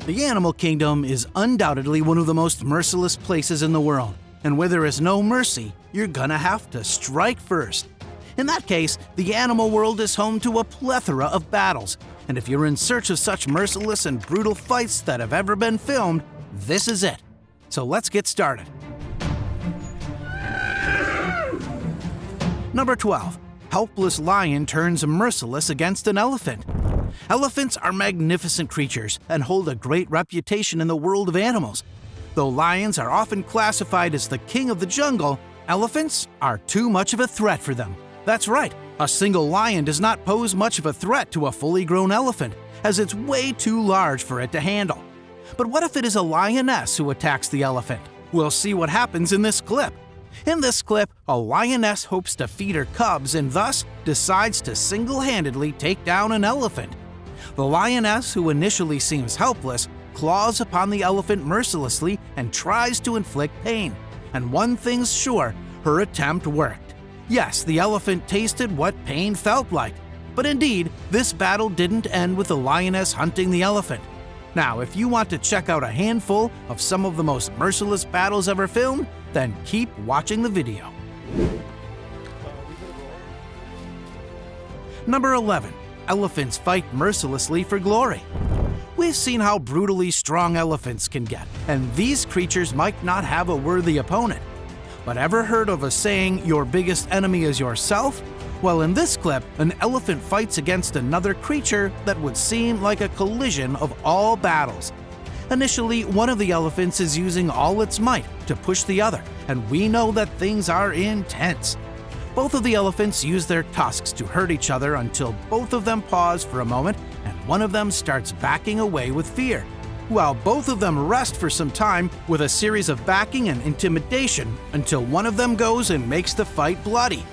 The animal kingdom is undoubtedly one of the most merciless places in the world, and where there is no mercy, you're gonna have to strike first. In that case, the animal world is home to a plethora of battles, and if you're in search of such merciless and brutal fights that have ever been filmed, this is it. So let's get started. Number 12. Helpless lion turns merciless against an elephant. Elephants are magnificent creatures and hold a great reputation in the world of animals. Though lions are often classified as the king of the jungle, elephants are too much of a threat for them. That's right, a single lion does not pose much of a threat to a fully grown elephant, as it's way too large for it to handle. But what if it is a lioness who attacks the elephant? We'll see what happens in this clip. In this clip, a lioness hopes to feed her cubs and thus decides to single-handedly take down an elephant. The lioness, who initially seems helpless, claws upon the elephant mercilessly and tries to inflict pain. And one thing's sure, her attempt worked. Yes, the elephant tasted what pain felt like. But indeed, this battle didn't end with the lioness hunting the elephant. Now, if you want to check out a handful of some of the most merciless battles ever filmed, then keep watching the video. Number 11. Elephants fight mercilessly for glory. We've seen how brutally strong elephants can get, and these creatures might not have a worthy opponent. But ever heard of a saying, "Your biggest enemy is yourself"? Well, in this clip, an elephant fights against another creature that would seem like a collision of all battles. Initially, one of the elephants is using all its might to push the other, and we know that things are intense. Both of the elephants use their tusks to hurt each other until both of them pause for a moment and one of them starts backing away with fear, while both of them rest for some time with a series of backing and intimidation until one of them goes and makes the fight bloody.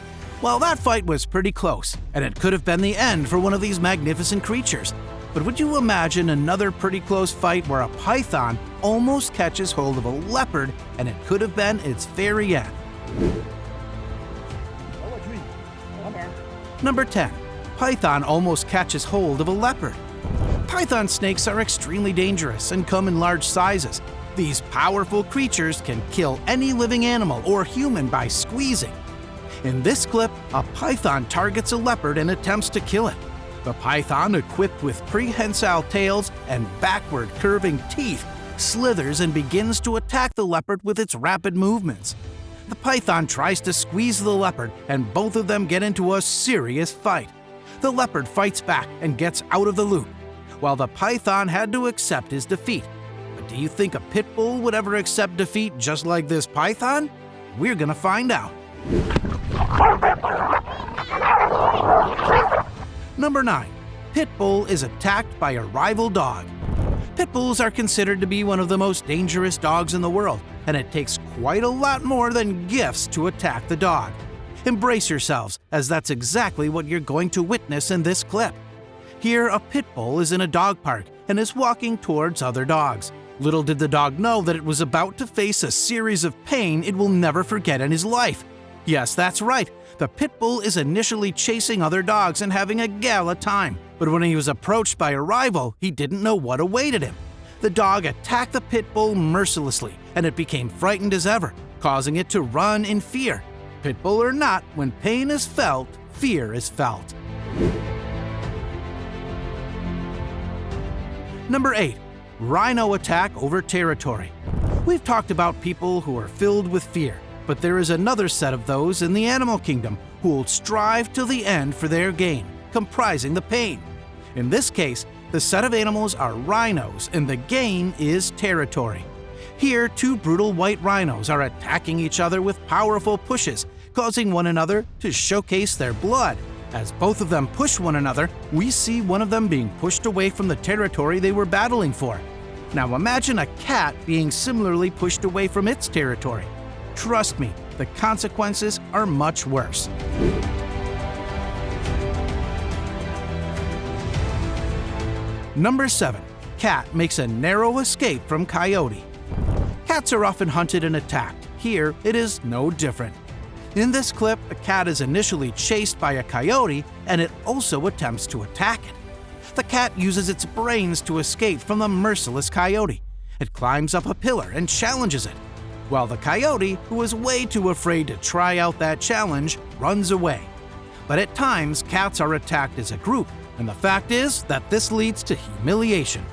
Well, that fight was pretty close, and it could have been the end for one of these magnificent creatures. But would you imagine another pretty close fight where a python almost catches hold of a leopard and it could have been its very end? Number 10. Python almost catches hold of a leopard. Python snakes are extremely dangerous and come in large sizes. These powerful creatures can kill any living animal or human by squeezing. In this clip, a python targets a leopard and attempts to kill it. The python, equipped with prehensile tails and backward curving teeth, slithers and begins to attack the leopard with its rapid movements. The python tries to squeeze the leopard, and both of them get into a serious fight. The leopard fights back and gets out of the loop, while the python had to accept his defeat. But do you think a pit bull would ever accept defeat just like this python? We're gonna find out. Number 9. Pit bull is attacked by a rival dog. Pit bulls are considered to be one of the most dangerous dogs in the world, and it takes quite a lot more than gifts to attack the dog. Embrace yourselves, as that's exactly what you're going to witness in this clip. Here, a pit bull is in a dog park and is walking towards other dogs. Little did the dog know that it was about to face a series of pain it will never forget in his life. Yes, that's right. The pit bull is initially chasing other dogs and having a gala time. But when he was approached by a rival, he didn't know what awaited him. The dog attacked the pit bull mercilessly, and it became frightened as ever, causing it to run in fear. Pit bull or not, when pain is felt, fear is felt. Number 8. Rhino attack over territory. We've talked about people who are filled with fear, but there is another set of those in the animal kingdom who will strive till the end for their gain, comprising the pain. In this case, the set of animals are rhinos, and the gain is territory. Here, two brutal white rhinos are attacking each other with powerful pushes, causing one another to showcase their blood. As both of them push one another, we see one of them being pushed away from the territory they were battling for. Now imagine a cat being similarly pushed away from its territory. Trust me, the consequences are much worse. Number 7. Cat makes a narrow escape from coyote. Cats are often hunted and attacked. Here, it is no different. In this clip, a cat is initially chased by a coyote and it also attempts to attack it. The cat uses its brains to escape from the merciless coyote. It climbs up a pillar and challenges it, while the coyote, who is way too afraid to try out that challenge, runs away. But at times, cats are attacked as a group, and the fact is that this leads to humiliation.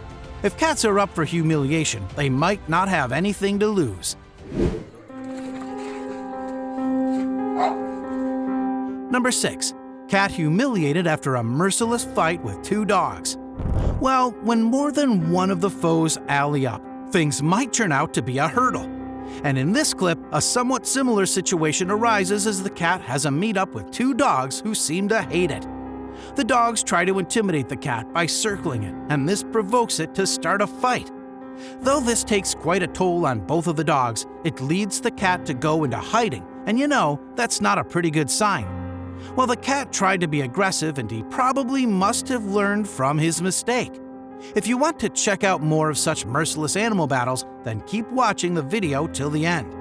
If cats are up for humiliation, they might not have anything to lose. Number 6. Cat humiliated after a merciless fight with 2 dogs. Well, when more than one of the foes ally up, things might turn out to be a hurdle. And in this clip, a somewhat similar situation arises as the cat has a meet-up with 2 dogs who seem to hate it. The dogs try to intimidate the cat by circling it, and this provokes it to start a fight. Though this takes quite a toll on both of the dogs, it leads the cat to go into hiding, and that's not a pretty good sign. Well, the cat tried to be aggressive, and he probably must have learned from his mistake. If you want to check out more of such merciless animal battles, then keep watching the video till the end.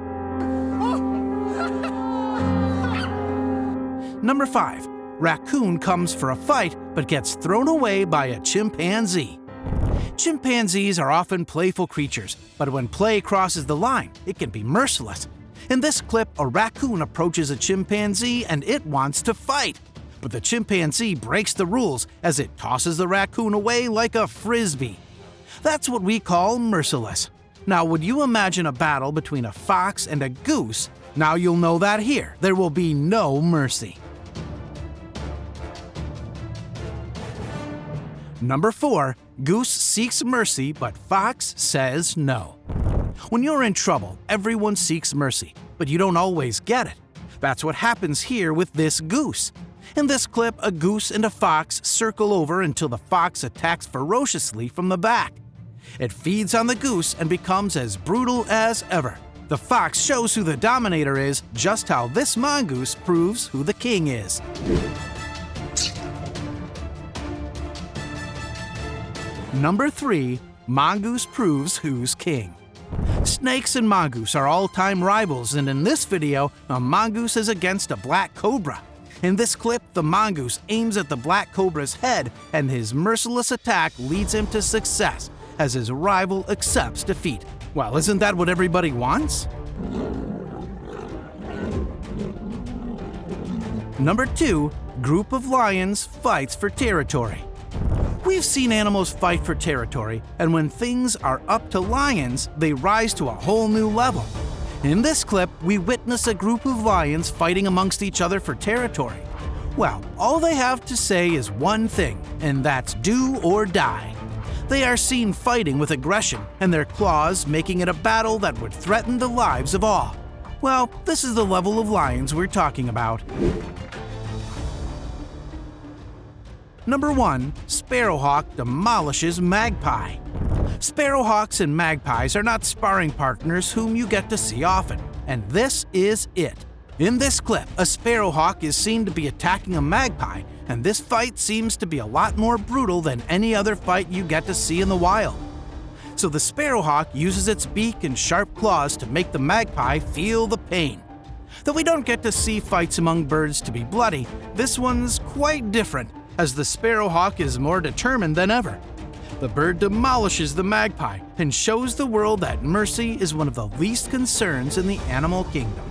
Number 5. Raccoon comes for a fight but gets thrown away by a chimpanzee. Chimpanzees are often playful creatures, but when play crosses the line, it can be merciless. In this clip, a raccoon approaches a chimpanzee and it wants to fight. But the chimpanzee breaks the rules as it tosses the raccoon away like a frisbee. That's what we call merciless. Now, would you imagine a battle between a fox and a goose? Now you'll know that here, there will be no mercy. Number 4. Goose seeks mercy, but fox says no. When you're in trouble, everyone seeks mercy, but you don't always get it. That's what happens here with this goose. In this clip, a goose and a fox circle over until the fox attacks ferociously from the back. It feeds on the goose and becomes as brutal as ever. The fox shows who the dominator is, just how this mongoose proves who the king is. Number 3. Mongoose proves who's king. Snakes and mongoose are all-time rivals, and in this video, a mongoose is against a black cobra. In this clip, the mongoose aims at the black cobra's head, and his merciless attack leads him to success as his rival accepts defeat. Well, isn't that what everybody wants? Number 2. Group of lions fights for territory. We've seen animals fight for territory, and when things are up to lions, they rise to a whole new level. In this clip, we witness a group of lions fighting amongst each other for territory. Well, all they have to say is one thing, and that's do or die. They are seen fighting with aggression, and their claws making it a battle that would threaten the lives of all. Well, this is the level of lions we're talking about. Number 1. Sparrowhawk demolishes magpie. Sparrowhawks and magpies are not sparring partners whom you get to see often, and this is it. In this clip, a sparrowhawk is seen to be attacking a magpie, and this fight seems to be a lot more brutal than any other fight you get to see in the wild. So the sparrowhawk uses its beak and sharp claws to make the magpie feel the pain. Though we don't get to see fights among birds to be bloody, this one's quite different, as the sparrowhawk is more determined than ever. The bird demolishes the magpie and shows the world that mercy is one of the least concerns in the animal kingdom.